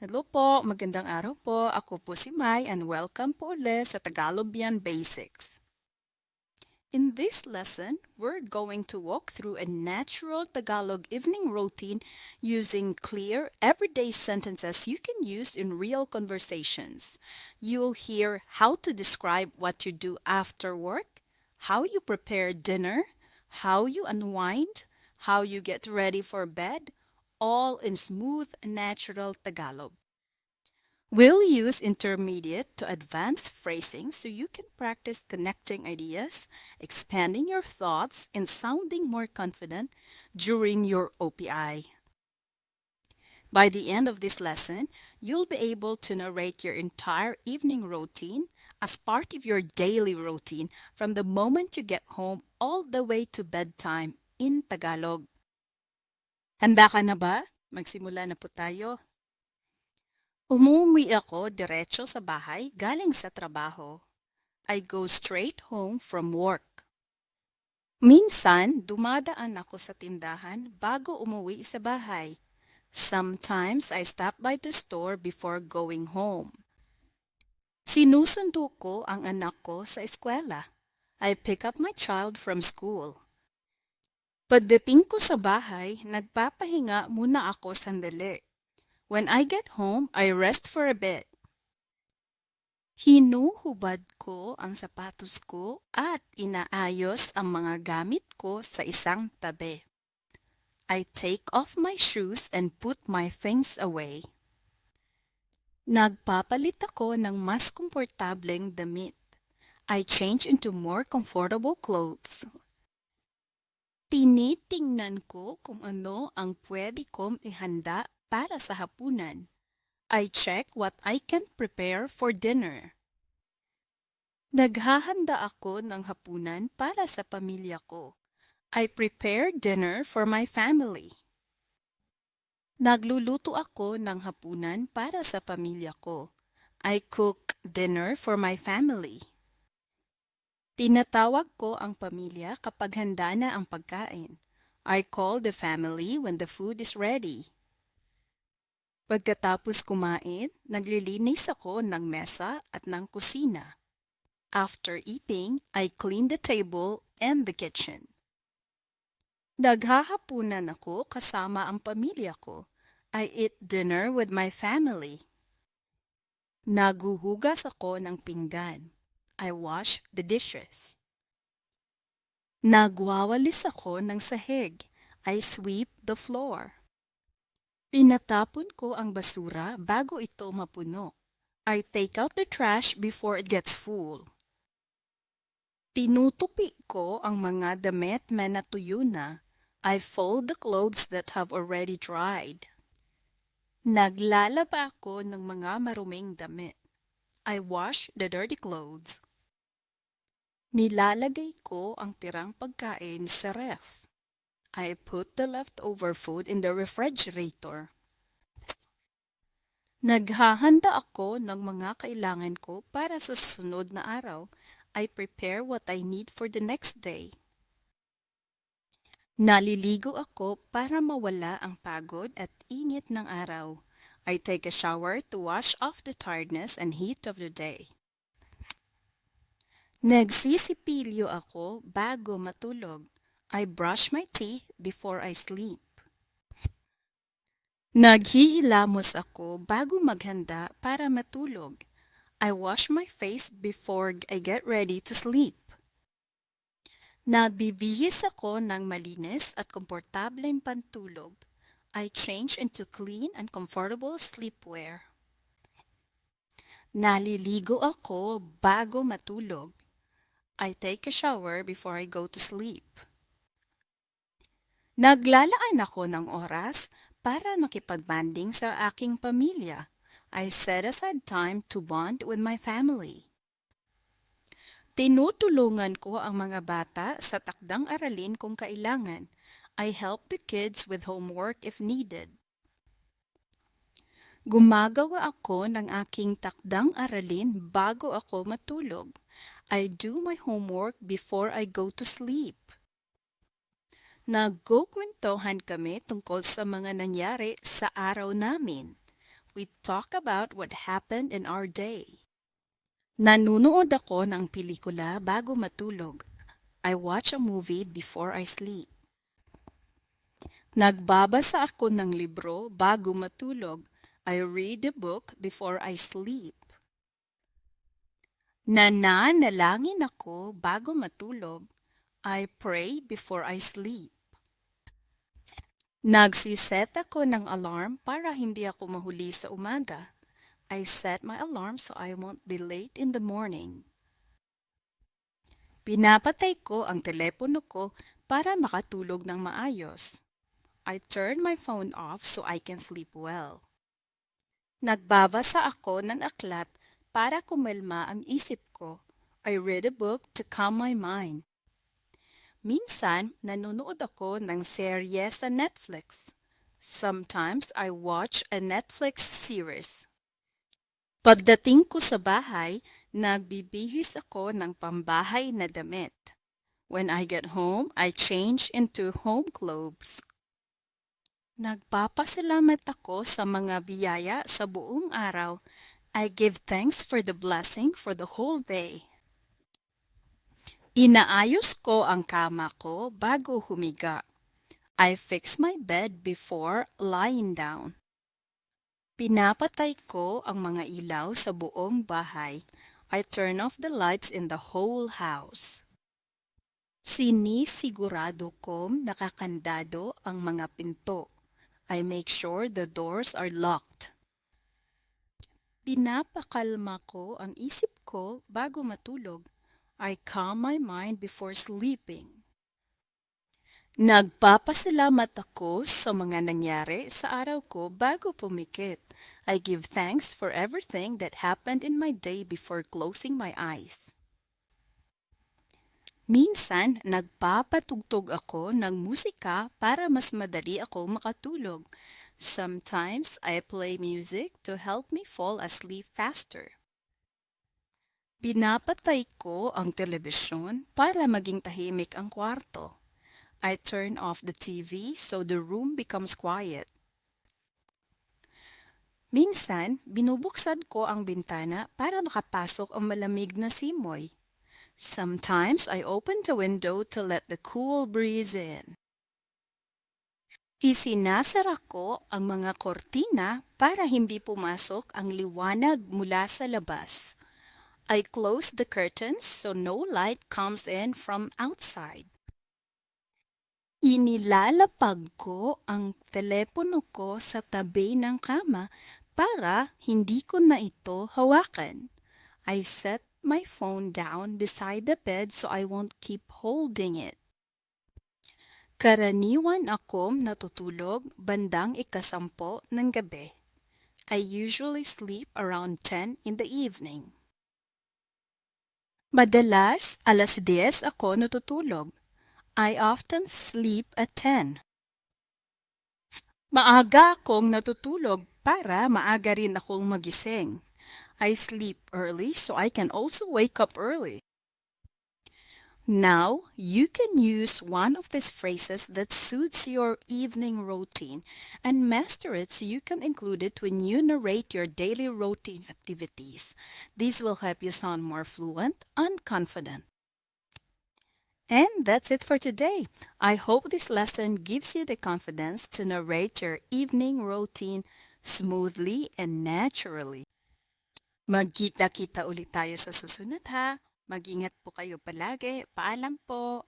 Hello po, magandang araw po. Ako po si Mai and welcome po ulit sa Tagalogian Basics. In this lesson, we're going to walk through a natural Tagalog evening routine using clear, everyday sentences you can use in real conversations. You'll hear how to describe what you do after work, how you prepare dinner, how you unwind, how you get ready for bed, all in smooth, natural Tagalog. We'll use intermediate to advanced phrasing so you can practice connecting ideas, expanding your thoughts, and sounding more confident during your OPI. By the end of this lesson, you'll be able to narrate your entire evening routine as part of your daily routine from the moment you get home all the way to bedtime in Tagalog. Handa ka na ba? Magsimula na po tayo. Umuwi ako diretso sa bahay galing sa trabaho. I go straight home from work. Minsan, dumadaan ako sa tindahan bago umuwi sa bahay. Sometimes, I stop by the store before going home. Sinusundo ko ang anak ko sa eskwela. I pick up my child from school. Pagdating ko sa bahay, nagpapahinga muna ako sandali. When I get home, I rest for a bit. Hinuhubad ko ang sapatos ko at inaayos ang mga gamit ko sa isang tabi. I take off my shoes and put my things away. Nagpapalit ako ng mas komportableng damit. I change into more comfortable clothes. Tinitingnan ko kung ano ang pwede kong ihanda para sa hapunan. I check what I can prepare for dinner. Naghahanda ako ng hapunan para sa pamilya ko. I prepare dinner for my family. Nagluluto ako ng hapunan para sa pamilya ko. I cook dinner for my family. Tinatawag ko ang pamilya kapag handa na ang pagkain. I call the family when the food is ready. Pagkatapos kumain, naglilinis ako ng mesa at ng kusina. After eating, I clean the table and the kitchen. Naghahapunan ako kasama ang pamilya ko. I eat dinner with my family. Naguhugas ako ng pinggan. I wash the dishes. Nagwawalis ako ng sahig. I sweep the floor. Pinatapon ko ang basura bago ito mapuno. I take out the trash before it gets full. Tinutupi ko ang mga damit na natuyo na. I fold the clothes that have already dried. Naglalaba ako ng mga maruming damit. I wash the dirty clothes. Nilalagay ko ang tirang pagkain sa ref. I put the leftover food in the refrigerator. Naghahanda ako ng mga kailangan ko para sa susunod na araw. I prepare what I need for the next day. Naliligo ako para mawala ang pagod at init ng araw. I take a shower to wash off the tiredness and heat of the day. Nagsisipilyo ako bago matulog. I brush my teeth before I sleep. Naghihilamos ako bago maghanda para matulog. I wash my face before I get ready to sleep. Nagbibihis ako ng malinis at komportableng pantulog. I change into clean and comfortable sleepwear. Naliligo ako bago matulog. I take a shower before I go to sleep. Naglalaan ako ng oras para makipagbanding sa aking pamilya. I set aside time to bond with my family. Tinutulungan ko ang mga bata sa takdang aralin kung kailangan. I help the kids with homework if needed. Gumagawa ako ng aking takdang aralin bago ako matulog. I do my homework before I go to sleep. Nagkukwentuhan kami tungkol sa mga nangyari sa araw namin. we talk about what happened in our day. Nanunood ako ng pelikula bago matulog. I watch a movie before I sleep. Nagbabasa ako ng libro bago matulog. I read a book before I sleep. Nananalangin ako bago matulog. I pray before I sleep. Nagsiset ako ng alarm para hindi ako mahuli sa umaga. I set my alarm so I won't be late in the morning. Pinapatay ko ang telepono ko para makatulog ng maayos. I turn my phone off so I can sleep well. Nagbabasa ako ng aklat para kumalma ang isip ko. I read a book to calm my mind. Minsan, nanonood ako ng serye sa Netflix. Sometimes, I watch a Netflix series. Pagdating ko sa bahay, nagbibihis ako ng pambahay na damit. When I get home, I change into home clothes. Nagpapasalamat ako sa mga biyaya sa buong araw. I give thanks for the blessing for the whole day. Inaayos ko ang kama ko bago humiga. I fix my bed before lying down. Pinapatay ko ang mga ilaw sa buong bahay. I turn off the lights in the whole house. Sinisigurado kong nakakandado ang mga pinto. I make sure the doors are locked. Pinapakalma ko ang isip ko bago matulog. I calm my mind before sleeping. Nagpapasalamat ako sa mga nangyari sa araw ko bago pumikit. I give thanks for everything that happened in my day before closing my eyes. Minsan, nagpapatugtog ako ng musika para mas madali ako makatulog. Sometimes, I play music to help me fall asleep faster. Pinapatay ko ang telebisyon para maging tahimik ang kwarto. I turn off the TV so the room becomes quiet. Minsan, binubuksan ko ang bintana para makapasok ang malamig na simoy. Sometimes, I open the window to let the cool breeze in. Isinasara ko ang mga kortina para hindi pumasok ang liwanag mula sa labas. I close the curtains so no light comes in from outside. Inilalapag ko ang telepono ko sa tabi ng kama para hindi ko na ito hawakan. I set my phone down beside the bed so I won't keep holding it. Karaniwan akong natutulog bandang 10:00 ng gabi. I usually sleep around 10 in the evening. Madalas, 10:00 ako natutulog. I often sleep at 10. Maaga akong natutulog para maaga rin akong magising. I sleep early so I can also wake up early. Now, you can use one of these phrases that suits your evening routine and master it so you can include it when you narrate your daily routine activities. This will help you sound more fluent and confident. And that's it for today. I hope this lesson gives you the confidence to narrate your evening routine smoothly and naturally. Magkita-kita ulit tayo sa susunod ha. Mag-ingat po kayo palagi. Paalam po.